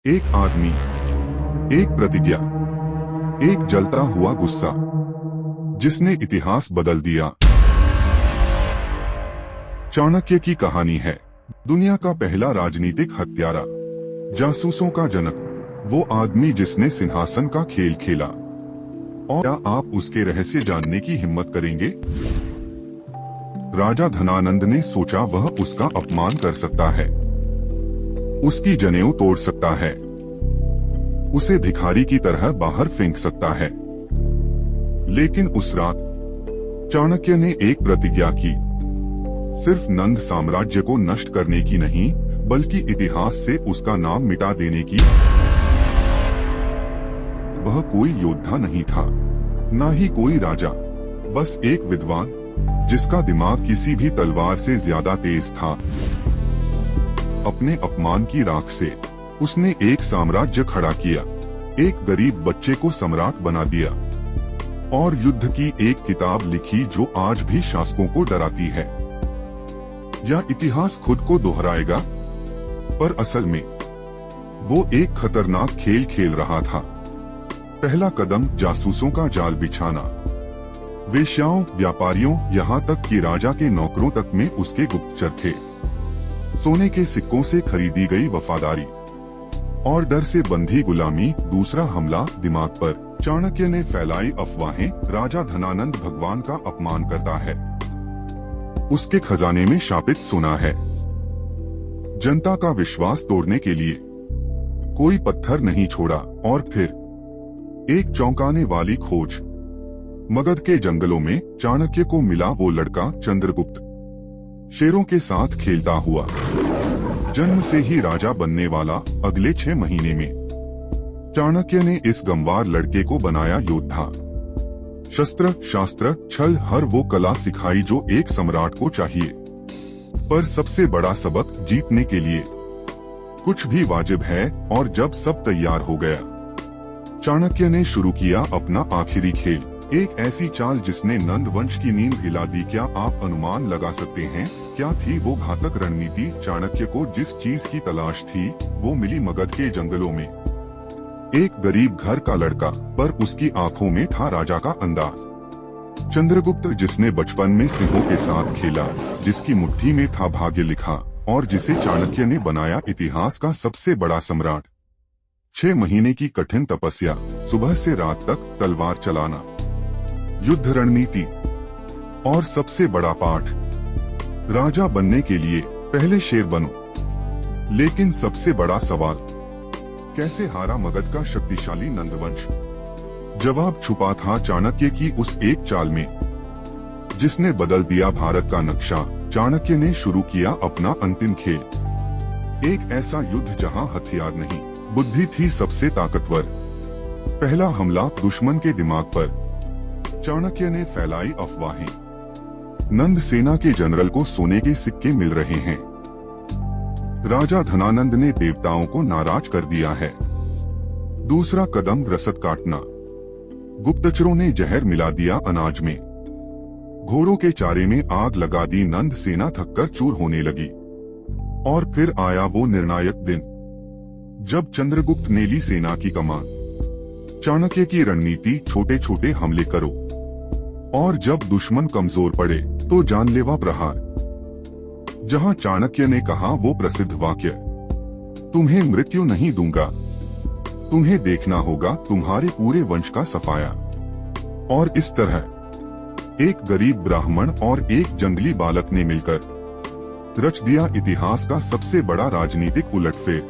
एक आदमी, एक प्रतिज्ञा, एक जलता हुआ गुस्सा जिसने इतिहास बदल दिया। चाणक्य की कहानी है दुनिया का पहला राजनीतिक हत्यारा, जासूसों का जनक, वो आदमी जिसने सिंहासन का खेल खेला। और क्या आप उसके रहस्य जानने की हिम्मत करेंगे? राजा धनानंद ने सोचा वह उसका अपमान कर सकता है, उसकी जनेऊ तोड़ सकता है, उसे भिखारी की तरह बाहर फेंक सकता है। लेकिन उस रात चाणक्य ने एक प्रतिज्ञा की, सिर्फ नंद साम्राज्य को नष्ट करने की नहीं, बल्कि इतिहास से उसका नाम मिटा देने की। वह कोई योद्धा नहीं था, ना ही कोई राजा, बस एक विद्वान जिसका दिमाग किसी भी तलवार से ज्यादा तेज था। अपने अपमान की राख से उसने एक साम्राज्य खड़ा किया, एक गरीब बच्चे को सम्राट बना दिया और युद्ध की एक किताब लिखी जो आज भी शासकों को डराती है। यह इतिहास खुद को दोहराएगा, पर असल में वो एक खतरनाक खेल खेल रहा था। पहला कदम जासूसों का जाल बिछाना, वेश्याओं, व्यापारियों, यहाँ तक कि राजा के नौकरों तक में उसके गुप्तचर थे। सोने के सिक्कों से खरीदी गई वफादारी और डर से बंधी गुलामी। दूसरा हमला दिमाग पर, चाणक्य ने फैलाई अफवाहें, राजा धनानंद भगवान का अपमान करता है, उसके खजाने में शापित सोना है। जनता का विश्वास तोड़ने के लिए कोई पत्थर नहीं छोड़ा। और फिर एक चौंकाने वाली खोज, मगध के जंगलों में चाणक्य को मिला वो लड़का चंद्रगुप्त, शेरों के साथ खेलता हुआ, जन्म से ही राजा बनने वाला। अगले 6 महीने में चाणक्य ने इस गंवार लड़के को बनाया योद्धा। शस्त्र, शास्त्र, छल, हर वो कला सिखाई जो एक सम्राट को चाहिए। पर सबसे बड़ा सबक, जीतने के लिए कुछ भी वाजिब है। और जब सब तैयार हो गया, चाणक्य ने शुरू किया अपना आखिरी खेल, एक ऐसी चाल जिसने नंद वंश की नींव हिला दी। क्या आप अनुमान लगा सकते हैं क्या थी वो घातक रणनीति? चाणक्य को जिस चीज की तलाश थी वो मिली मगध के जंगलों में। एक गरीब घर का लड़का, पर उसकी आंखों में था राजा का अंदाज। चंद्रगुप्त, जिसने बचपन में सिंहों के साथ खेला, जिसकी मुट्ठी में था भाग्य लिखा और जिसे चाणक्य ने बनाया इतिहास का सबसे बड़ा सम्राट। 6 महीने की कठिन तपस्या, सुबह से रात तक तलवार चलाना, युद्ध रणनीति और सबसे बड़ा पाठ, राजा बनने के लिए पहले शेर बनो। लेकिन सबसे बड़ा सवाल, कैसे हारा मगध का शक्तिशाली नंदवंश? जवाब छुपा था चाणक्य की उस एक चाल में, जिसने बदल दिया भारत का नक्शा। चाणक्य ने शुरू किया अपना अंतिम खेल, एक ऐसा युद्ध जहां हथियार नहीं, बुद्धि थी सबसे ताकतवर। पहला हमला दुश्मन के दिमाग पर, चाणक्य ने फैलाई अफवाहें, नंद सेना के जनरल को सोने के सिक्के मिल रहे हैं, राजा धनानंद ने देवताओं को नाराज कर दिया है। दूसरा कदम रसद काटना, गुप्तचरों ने जहर मिला दिया अनाज में, घोड़ों के चारे में आग लगा दी, नंद सेना थककर चूर होने लगी। और फिर आया वो निर्णायक दिन, जब चंद्रगुप्त ने ली सेना की कमान। चाणक्य की रणनीति, छोटे छोटे हमले करो और जब दुश्मन कमजोर पड़े तो जानलेवा प्रहार। जहां चाणक्य ने कहा वो प्रसिद्ध वाक्य, तुम्हें मृत्यु नहीं दूंगा, तुम्हें देखना होगा तुम्हारे पूरे वंश का सफाया। और इस तरह एक गरीब ब्राह्मण और एक जंगली बालक ने मिलकर रच दिया इतिहास का सबसे बड़ा राजनीतिक उलटफेर।